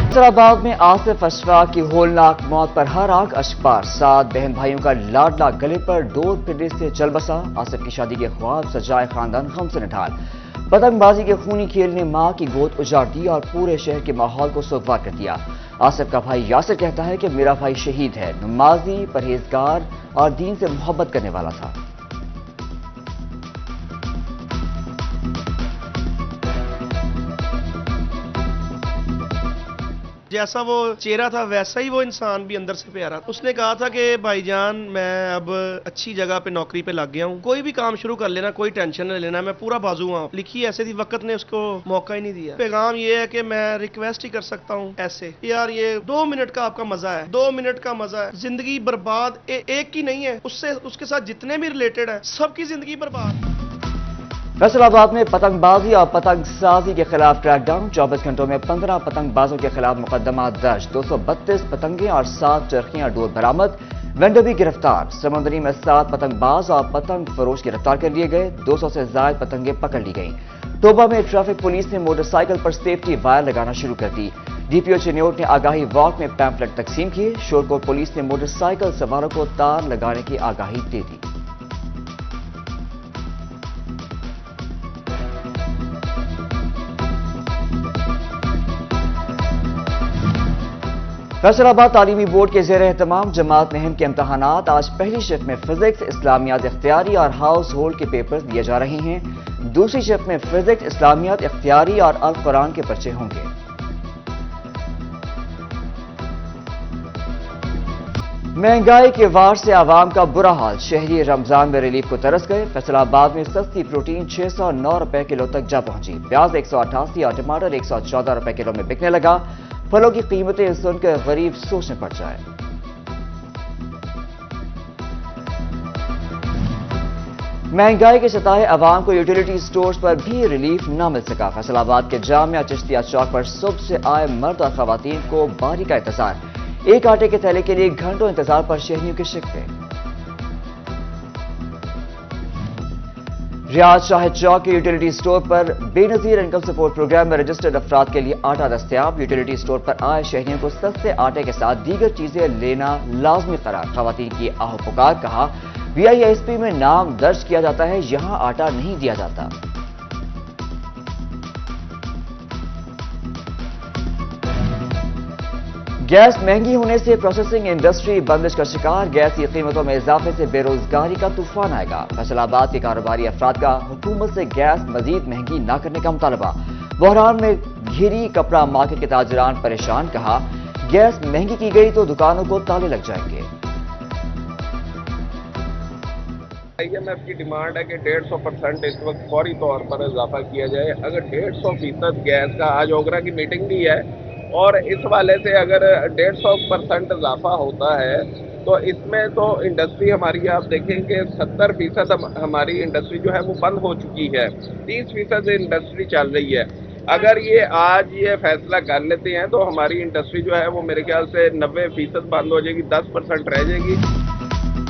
फैसलाबाद में आसिफ अशफाक की होलनाक मौत पर हर आंख अश्कबार। 7 बहन भाइयों का लाडला गले पर डोर फिरने से चल बसा। आसिफ की शादी के ख्वाब सजाए खानदान गम से निढाल। पतंगबाजी के खूनी खेल ने मां की गोद उजाड़ दी और पूरे शहर के माहौल को सोगवार कर दिया। आसिफ का भाई यासिर कहता है कि मेरा भाई शहीद है, नमाजी, परहेजगार और दीन से मोहब्बत करने वाला था। जैसा वो चेहरा था वैसा ही वो इंसान भी अंदर से प्यारा। उसने कहा था कि भाईजान मैं अब अच्छी जगह पे नौकरी पे लग गया हूँ, कोई भी काम शुरू कर लेना, कोई टेंशन नहीं लेना, मैं पूरा बाजू हूँ। लिखी ऐसे थी, वक्त ने उसको मौका ही नहीं दिया। पैगाम ये है कि मैं रिक्वेस्ट ही कर सकता हूँ ऐसे, यार ये 2 मिनट का आपका मजा है, 2 मिनट का मजा है। जिंदगी बर्बाद एक की नहीं है, उससे उसके साथ जितने भी रिलेटेड है सबकी जिंदगी बर्बाद। फैसलाबाद में पतंगबाजी और पतंगसाजी के खिलाफ क्रैकडाउन। 24 घंटों में 15 पतंगबाजों के खिलाफ मुकदमा दर्ज। 232 पतंगें और 7 चरखियां डोर बरामद। वेंडर भी गिरफ्तार। समंदरी में 7 पतंगबाज और पतंग फरोश गिरफ्तार कर लिए गए। 200 से ज्यादा पतंगें पकड़ ली गईं। टोबा में ट्रैफिक पुलिस ने मोटरसाइकिल पर सेफ्टी वायर लगाना शुरू कर दी। डीपीओ चिन्योट ने आगाही वॉक में पैम्फलेट तकसीम किए। शोरकोट पुलिस ने मोटरसाइकिल सवारों को तार लगाने की आगाही दे दी। फैसलाबाद तालीमी बोर्ड के ज़ेर एहतमाम जमात में हिंद के इम्तहानात। आज पहली शिफ्ट में फिजिक्स, इस्लामियात इख्तियारी और हाउस होल्ड के पेपर्स दिए जा रहे हैं। दूसरी शिफ्ट में फिजिक्स, इस्लामियात इख्तियारी और अल कुरान के पर्चे होंगे। महंगाई के वार से आवाम का बुरा हाल। शहरी रमजान में रिलीफ को तरस गए। फैसलाबाद में सस्ती प्रोटीन 609 रुपए किलो तक जा पहुंची। प्याज 188 और टमाटर 114 रुपए किलो में बिकने लगा। फलों की कीमतें सुनकर गरीब सोचने पड़ जाए। महंगाई के सताए अवाम को यूटिलिटी स्टोर्स पर भी रिलीफ न मिल सका। फैसलाबाद के जामिया चिश्तिया चौक पर सुबह से आए मर्द और खवातीन को बारी का इंतजार। एक आटे के थैले के लिए घंटों इंतजार पर शहरियों की शिकवें। रियाज शाहिद चौक के यूटिलिटी स्टोर पर बेनजीर इनकम सपोर्ट प्रोग्राम में रजिस्टर्ड अफराद के लिए आटा दस्तयाब। यूटिलिटी स्टोर पर आए शहरियों को सस्ते आटे के साथ दीगर चीजें लेना लाजमी करार। खवातीन की आहो पुकार। कहा वीआईएसपी में नाम दर्ज किया जाता है, यहां आटा नहीं दिया जाता। गैस महंगी होने से प्रोसेसिंग इंडस्ट्री बंदिश का शिकार। गैस की कीमतों में इजाफे से बेरोजगारी का तूफान आएगा। फैसलाबाद के कारोबारी अफराद का हुकूमत से गैस मजीद महंगी न करने का मुतालबा। बहरान में घिरी कपड़ा मार्केट के ताजरान परेशान। कहा गैस महंगी की गई तो दुकानों को ताले लग जाएंगे। IMF की डिमांड है कि 150% इस वक्त फौरी तौर पर इजाफा किया जाए। अगर 150% गैस का, आज ओगरा की मीटिंग भी है और इस वाले से अगर 150% इजाफा होता है तो इसमें तो इंडस्ट्री हमारी, आप देखेंगे 70% हमारी इंडस्ट्री जो है वो बंद हो चुकी है। 30% इंडस्ट्री चल रही है। अगर ये आज ये फैसला कर लेते हैं तो हमारी इंडस्ट्री जो है वो मेरे ख्याल से 90% बंद हो जाएगी, 10% रह जाएगी।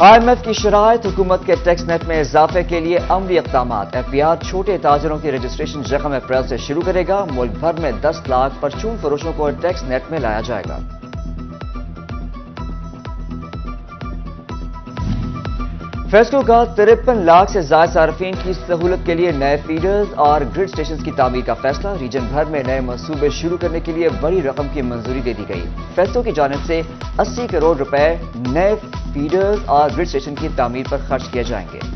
IMF की शराइत। हुकूमत के टैक्स नेट में इजाफे के लिए अमली इक़दामात। FBR छोटे ताजरों की रजिस्ट्रेशन यकम अप्रैल से शुरू करेगा। मुल्क भर में 10 लाख परचून फरोशों को टैक्स नेट में लाया जाएगा। फेस्को का 53 लाख से ज्यादा सार्फिन की सहूलत के लिए नए फीडर्स और ग्रिड स्टेशन की तामीर का फैसला। रीजन भर में नए मंसूबे शुरू करने के लिए बड़ी रकम की मंजूरी दे दी गई। फेस्को की जानिब से 80 करोड़ रुपए नए फीडर्स और ग्रिड स्टेशन की तामीर पर खर्च किए जाएंगे।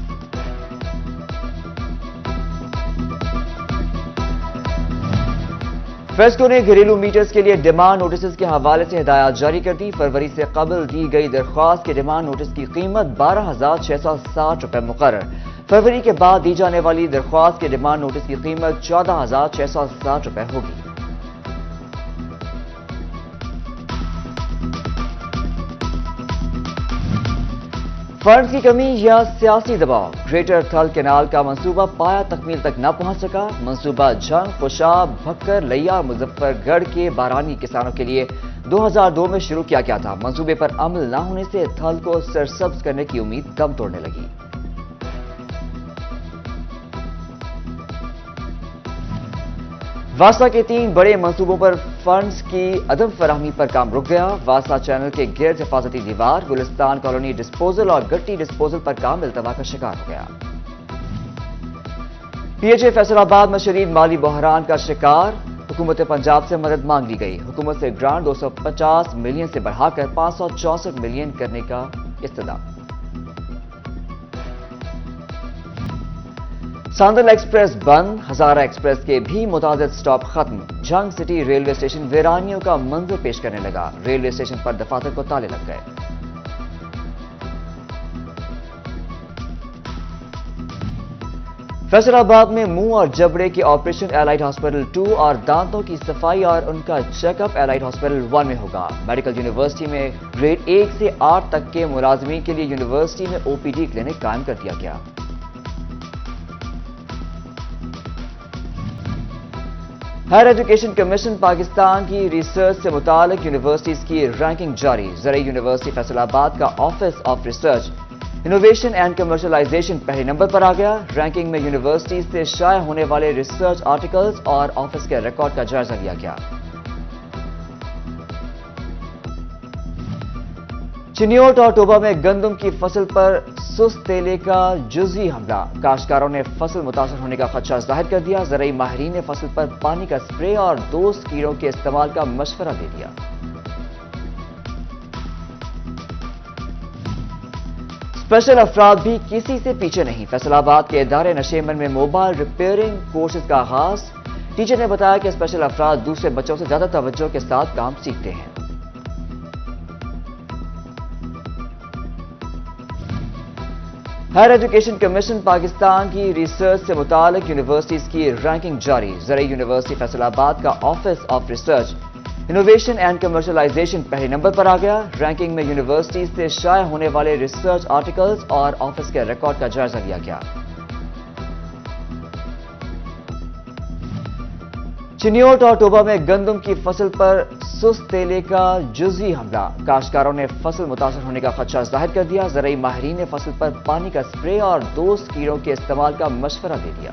फेस्को ने घरेलू मीटर्स के लिए डिमांड नोटिस के हवाले से हिदायत जारी कर दी। फरवरी से कबल दी गई दरख्वास्त के डिमांड नोटिस की कीमत 12,660 रुपए मुकर्रर। फरवरी के बाद दी जाने वाली दरख्वास्त के डिमांड नोटिस की कीमत 14,660 रुपए होगी। फंड की कमी या सियासी दबाव। ग्रेटर थल कैनाल का मंसूबा पाया तकमील तक न पहुंच सका। मंसूबा जंग, खुशाब, भक्कर, लैया, मुजफ्फरगढ़ के बारानी किसानों के लिए 2002 में शुरू किया गया था। मंसूबे पर अमल न होने से थल को सरसब्ज करने की उम्मीद कम तोड़ने लगी। واسا کے 3 بڑے منصوبوں پر فنڈز کی عدم فراہمی پر کام رک گیا۔ واسا چینل کے گرد حفاظتی دیوار، گلستان کالونی ڈسپوزل اور گٹی ڈسپوزل پر کام التوا کا شکار ہو گیا۔ پی ایچ اے فیصل آباد میں شدید مالی بحران کا شکار، حکومت پنجاب سے مدد مانگ لی گئی۔ حکومت سے گرانٹ 250 ملین سے بڑھا کر 564 ملین کرنے کا استدعا۔ ساندل ایکسپریس بند، ہزارہ ایکسپریس کے بھی متعدد سٹاپ ختم۔ جھنگ سٹی ریلوے اسٹیشن ویرانیوں کا منظر پیش کرنے لگا، ریلوے اسٹیشن پر دفاتر کو تالے لگ گئے۔ فیصل آباد میں منہ اور جبڑے کے آپریشن الائٹ ہاسپٹل 2 اور دانتوں کی صفائی اور ان کا چیک اپ الائٹ ہاسپٹل 1 میں ہوگا۔ میڈیکل یونیورسٹی میں گریڈ 1 سے 8 تک کے ملازمین کے لیے یونیورسٹی میں او پی ڈی کلینک قائم کر دیا گیا۔ ہائر ایجوکیشن کمیشن پاکستان کی ریسرچ سے متعلق یونیورسٹیز کی رینکنگ جاری۔ زرعی یونیورسٹی فیصل آباد کا office of research innovation and commercialization پہلے نمبر پر آ گیا۔ رینکنگ میں یونیورسٹیز سے شائع ہونے والے ریسرچ آرٹیکلز اور آفس کے ریکارڈ کا جائزہ لیا گیا۔ چنیوٹ اور ٹوبہ میں گندم کی فصل پر سست تیلے کا جزوی حملہ، کاشتکاروں نے فصل متاثر ہونے کا خدشہ ظاہر کر دیا۔ زرعی ماہرین نے فصل پر پانی کا سپرے اور دوست کیڑوں کے استعمال کا مشورہ دے دیا۔ اسپیشل افراد بھی کسی سے پیچھے نہیں، فیصل آباد کے ادارے نشیمن میں موبائل ریپیئرنگ کورسز کا آغاز۔ ٹیچر نے بتایا کہ اسپیشل افراد دوسرے بچوں سے زیادہ توجہ کے ساتھ کام سیکھتے ہیں۔ ہائر ایجوکیشن کمیشن پاکستان کی ریسرچ سے متعلق یونیورسٹیز کی رینکنگ جاری۔ زرعی یونیورسٹی فیصل آباد کا office of research innovation and commercialization پہلے نمبر پر آ گیا۔ رینکنگ میں یونیورسٹیز سے شائع ہونے والے ریسرچ آرٹیکلز اور آفس کے ریکارڈ کا جائزہ لیا گیا۔ چنیوٹ اور ٹوبہ میں گندم کی فصل پر سست تیلے کا جزوی حملہ، کاشتکاروں نے فصل متاثر ہونے کا خدشہ ظاہر کر دیا۔ زرعی ماہرین نے فصل پر پانی کا سپرے اور دوست کیڑوں کے استعمال کا مشورہ دے دیا۔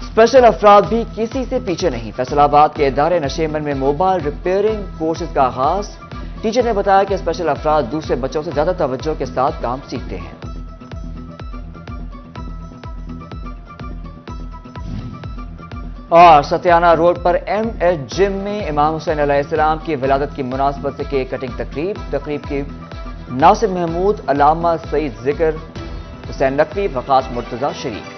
اسپیشل افراد بھی کسی سے پیچھے نہیں، فیصل آباد کے ادارے نشیمن میں موبائل ریپیئرنگ کورسز کا آغاز۔ ٹیچر نے بتایا کہ اسپیشل افراد دوسرے بچوں سے زیادہ توجہ کے ساتھ کام سیکھتے ہیں۔ اور ستیانہ روڈ پر ایم ایچ جم میں امام حسین علیہ السلام کی ولادت کی مناسبت سے کیک کٹنگ تقریب کی ناصر محمود، علامہ سعید ذکر، حسین نقوی، وقاص مرتضی شریک۔